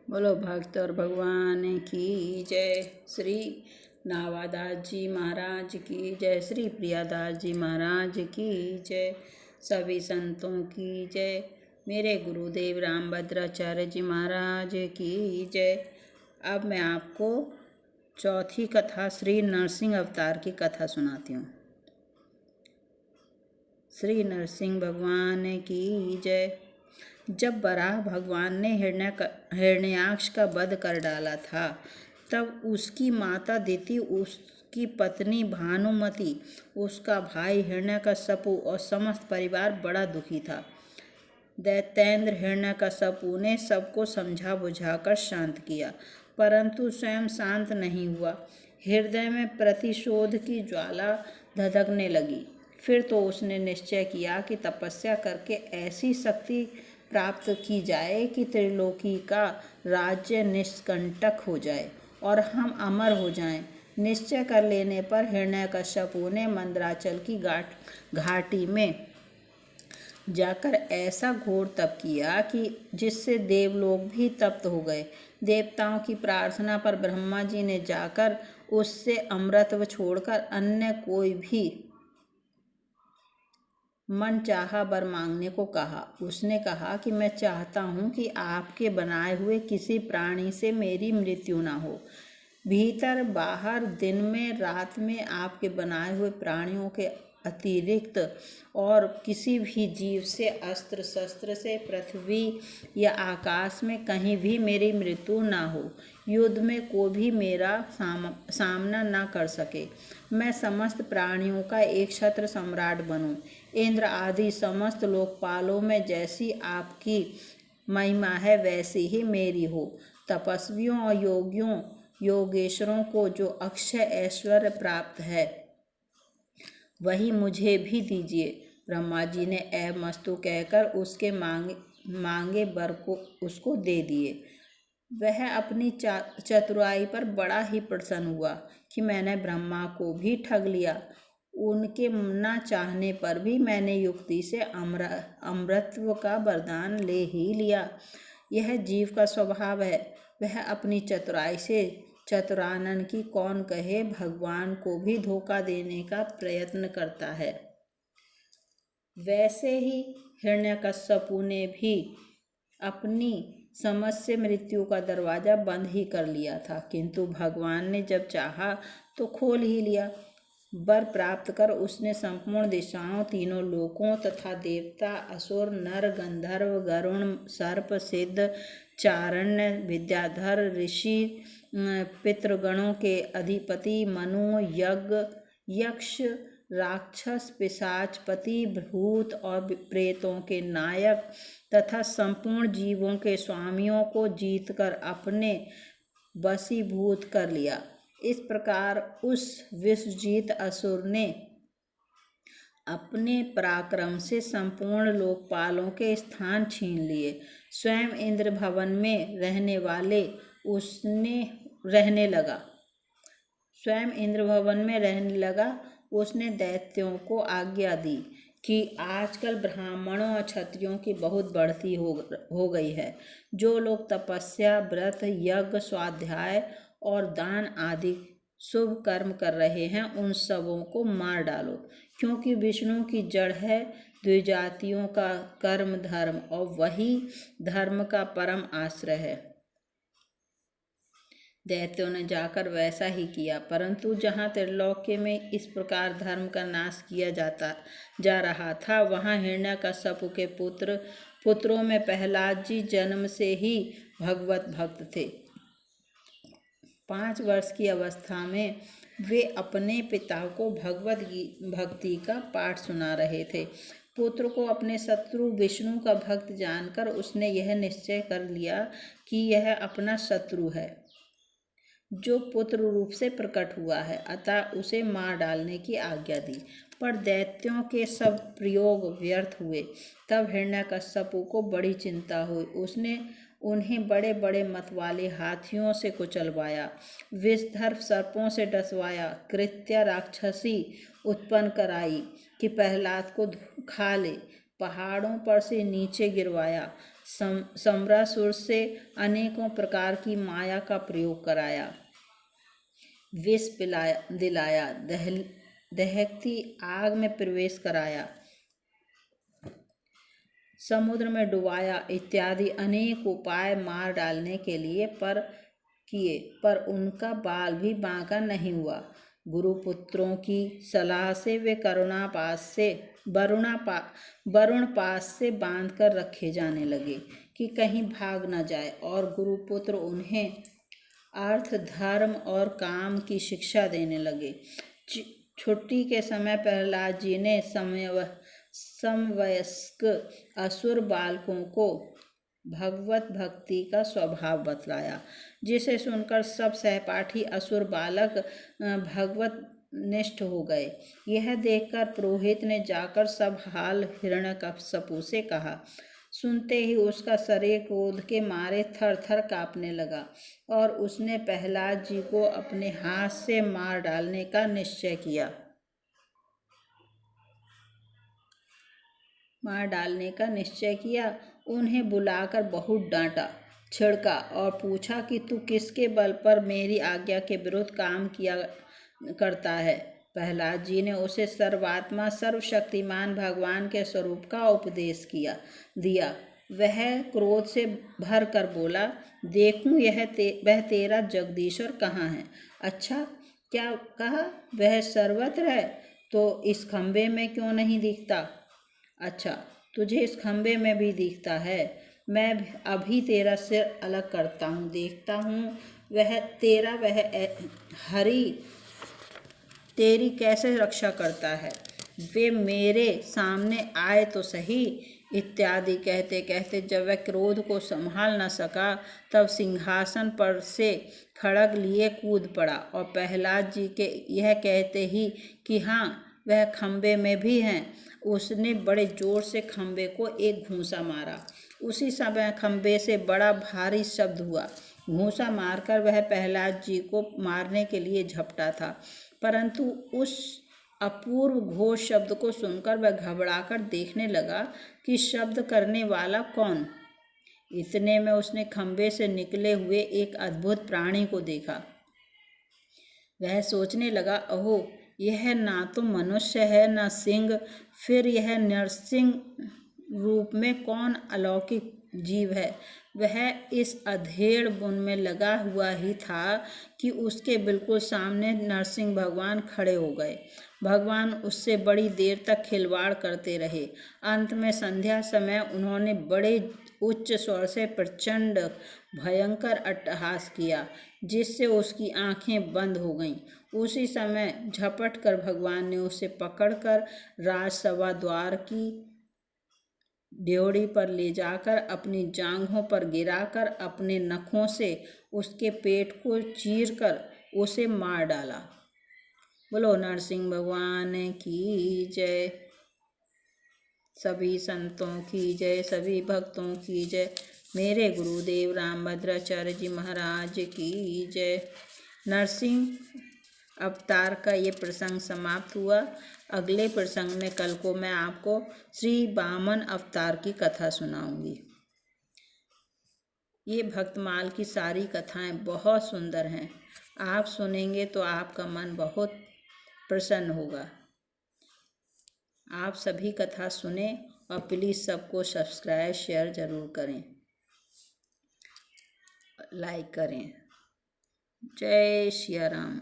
बोलो भक्त और भगवान की जय। श्री नावादास जी महाराज की जय। श्री प्रियादास जी महाराज की जय। सभी संतों की जय। मेरे गुरुदेव रामभद्राचार्य जी महाराज की जय। अब मैं आपको चौथी कथा श्री नरसिंह अवतार की कथा सुनाती हूँ। श्री नरसिंह भगवान की जय। जब वराह भगवान ने हिरण्याक्ष का वध कर डाला था, तब उसकी माता दिति, उसकी पत्नी भानुमति, उसका भाई हिरण्यकश्यपु और समस्त परिवार बड़ा दुखी था। दैत्येंद्र हिरण्यकश्यपु ने सबको समझा बुझाकर शांत किया, परंतु स्वयं शांत नहीं हुआ। हृदय में प्रतिशोध की ज्वाला धधकने लगी। फिर तो उसने निश्चय किया कि तपस्या करके ऐसी शक्ति प्राप्त की जाए कि त्रिलोकी का राज्य निष्कंटक हो जाए और हम अमर हो जाएं। निश्चय कर लेने पर हिरण्यकश्यपु ने मंदराचल की घाटी में जाकर ऐसा घोर तप किया कि जिससे देवलोक भी तप्त हो गए। देवताओं की प्रार्थना पर ब्रह्मा जी ने जाकर उससे अमृत छोड़कर अन्य कोई भी मन चाहा वर मांगने को कहा। उसने कहा कि मैं चाहता हूँ कि आपके बनाए हुए किसी प्राणी से मेरी मृत्यु ना हो। भीतर बाहर, दिन में रात में आपके बनाए हुए प्राणियों के अतिरिक्त और किसी भी जीव से, अस्त्र शस्त्र से, पृथ्वी या आकाश में कहीं भी मेरी मृत्यु ना हो। युद्ध में कोई भी मेरा सामना ना कर सके। मैं समस्त प्राणियों का एक छत्र सम्राट बनूं। इंद्र आदि समस्त लोकपालों में जैसी आपकी महिमा है वैसी ही मेरी हो। तपस्वियों और योगेश्वरों को जो अक्षय ऐश्वर्य प्राप्त है वही मुझे भी दीजिए। ब्रह्मा जी ने ऐमस्तु कहकर उसके मांगे वर को उसको दे दिए। वह अपनी चतुराई पर बड़ा ही प्रसन्न हुआ कि मैंने ब्रह्मा को भी ठग लिया। उनके न चाहने पर भी मैंने युक्ति से अमृतत्व का वरदान ले ही लिया। यह जीव का स्वभाव है। वह अपनी चतुराई से चतुरानन की कौन कहे, भगवान को भी धोखा देने का प्रयत्न करता है। वैसे ही हिरण्यकश्यपु ने भी अपनी समझ से मृत्यु का दरवाजा बंद ही कर लिया था, किंतु भगवान ने जब चाहा तो खोल ही लिया। वर प्राप्त कर उसने संपूर्ण दिशाओं, तीनों लोकों तथा देवता, असुर, नर, गंधर्व, गरुण, सर्प, सिद्ध, चारण्य, विद्याधर, ऋषि, पितृगणों के अधिपति, मनु, यक्ष, राक्षस, पिशाचपति, भूत और प्रेतों के नायक तथा संपूर्ण जीवों के स्वामियों को जीतकर अपने वशीभूत कर लिया। इस प्रकार उस विश्वजीत असुर ने अपने पराक्रम से संपूर्ण लोकपालों के स्थान छीन लिए। स्वयं इंद्र भवन में रहने लगा। उसने दैत्यों को आज्ञा दी कि आजकल ब्राह्मणों और क्षत्रियों की बहुत बढ़ती हो गई है। जो लोग तपस्या, व्रत, यज्ञ, स्वाध्याय और दान आदि शुभ कर्म कर रहे हैं उन सबों को मार डालो, क्योंकि विष्णु की जड़ है द्विजातियों का कर्म धर्म और वही धर्म का परम आश्रय है। दैत्यों ने जाकर वैसा ही किया, परंतु जहाँ त्रिलोक्य में इस प्रकार धर्म का नाश किया जा रहा था, वहाँ हिरण्यकश्यपु के पुत्रों में प्रहलाद जी जन्म से ही भगवत भक्त थे। 5 वर्ष की अवस्था में वे अपने पिता को भगवत भक्ति का पाठ सुना रहे थे। पुत्र को अपने शत्रु विष्णु का भक्त जानकर उसने यह निश्चय कर लिया कि यह अपना शत्रु है जो पुत्र रूप से प्रकट हुआ है, अतः उसे मार डालने की आज्ञा दी। पर दैत्यों के सब प्रयोग व्यर्थ हुए। तब हिरण्यकश्यपु को बड़ी चिंता हुई। उसने उन्हें बड़े बड़े मत वाले हाथियों से कुचलवाया, विषधर सर्पों से डसवाया, कृत्या राक्षसी उत्पन्न कराई कि प्रहलाद को खा ले, पहाड़ों पर से नीचे गिरवाया, सम्रासुर से अनेकों प्रकार की माया का प्रयोग कराया, विष दिलाया, दहकती आग में प्रवेश कराया, समुद्र में डुबाया इत्यादि अनेक उपाय मार डालने के लिए किए, पर उनका बाल भी बांका नहीं हुआ। गुरुपुत्रों की सलाह से वे वरुण पास से बांध कर रखे जाने लगे कि कहीं भाग न जाए, और गुरुपुत्र उन्हें अर्थ, धर्म और काम की शिक्षा देने लगे। छुट्टी के समय प्रहलाद जी ने समवयस्क असुर बालकों को भगवत भक्ति का स्वभाव बतलाया, जिसे सुनकर सब सहपाठी असुर बालक भगवत निष्ठ हो गए। यह देखकर पुरोहित ने जाकर सब हाल हिरण्यकश्यपु से कहा। सुनते ही उसका शरीर क्रोध के मारे थर थर कांपने लगा, और उसने प्रहलाद जी को अपने हाथ से मार डालने का निश्चय किया। उन्हें बुलाकर बहुत डांटा, छिड़का और पूछा कि तू किसके बल पर मेरी आज्ञा के विरुद्ध काम किया करता है। प्रहलाद जी ने उसे सर्वात्मा सर्वशक्तिमान भगवान के स्वरूप का उपदेश दिया। वह क्रोध से भर कर बोला, देखूं वह तेरा जगदीश्वर कहाँ है? अच्छा, क्या कहा? वह सर्वत्र है, तो इस खंबे में क्यों नहीं दिखता? अच्छा, तुझे इस खंबे में भी दिखता है। मैं अभी तेरा सिर अलग करता हूँ, देखता हूँ वह हरि तेरी कैसे रक्षा करता है। वे मेरे सामने आए तो सही। इत्यादि कहते कहते जब वह क्रोध को संभाल न सका, तब सिंहासन पर से खड्ग लिए कूद पड़ा, और प्रहलाद जी के यह कहते ही कि हाँ, वह खंबे में भी हैं, उसने बड़े जोर से खंबे को एक घूंसा मारा। उसी समय खंबे से बड़ा भारी शब्द हुआ। घूंसा मारकर वह प्रहलाद जी को मारने के लिए झपटा था, परंतु उस अपूर्व घोष शब्द को सुनकर वह घबराकर देखने लगा कि शब्द करने वाला कौन। इतने में उसने खंबे से निकले हुए एक अद्भुत प्राणी को देखा। वह सोचने लगा, ओहो, यह ना तो मनुष्य है न सिंह, फिर यह नरसिंह रूप में कौन अलौकिक जीव है। वह इस अधेड़ बुन में लगा हुआ ही था कि उसके बिल्कुल सामने नरसिंह भगवान खड़े हो गए। भगवान उससे बड़ी देर तक खिलवाड़ करते रहे। अंत में संध्या समय उन्होंने बड़े उच्च स्वर से प्रचंड भयंकर अट्टहास किया, जिससे उसकी आंखें बंद हो गईं। उसी समय झपट कर भगवान ने उसे पकड़कर राजसभा द्वार की ड्योढ़ी पर ले जाकर अपनी जांघों पर गिराकर अपने नखों से उसके पेट को चीरकर उसे मार डाला। बोलो नरसिंह भगवान की जय। सभी संतों की जय, सभी भक्तों की जय। मेरे गुरुदेव रामभद्राचार्य जी महाराज की जय। नरसिंह अवतार का ये प्रसंग समाप्त हुआ। अगले प्रसंग में कल को मैं आपको श्री वामन अवतार की कथा सुनाऊंगी। ये भक्तमाल की सारी कथाएं बहुत सुंदर हैं। आप सुनेंगे तो आपका मन बहुत प्रसन्न होगा। आप सभी कथा सुने और प्लीज़ सबको सब्सक्राइब शेयर ज़रूर करें, लाइक करें। जय सिया राम।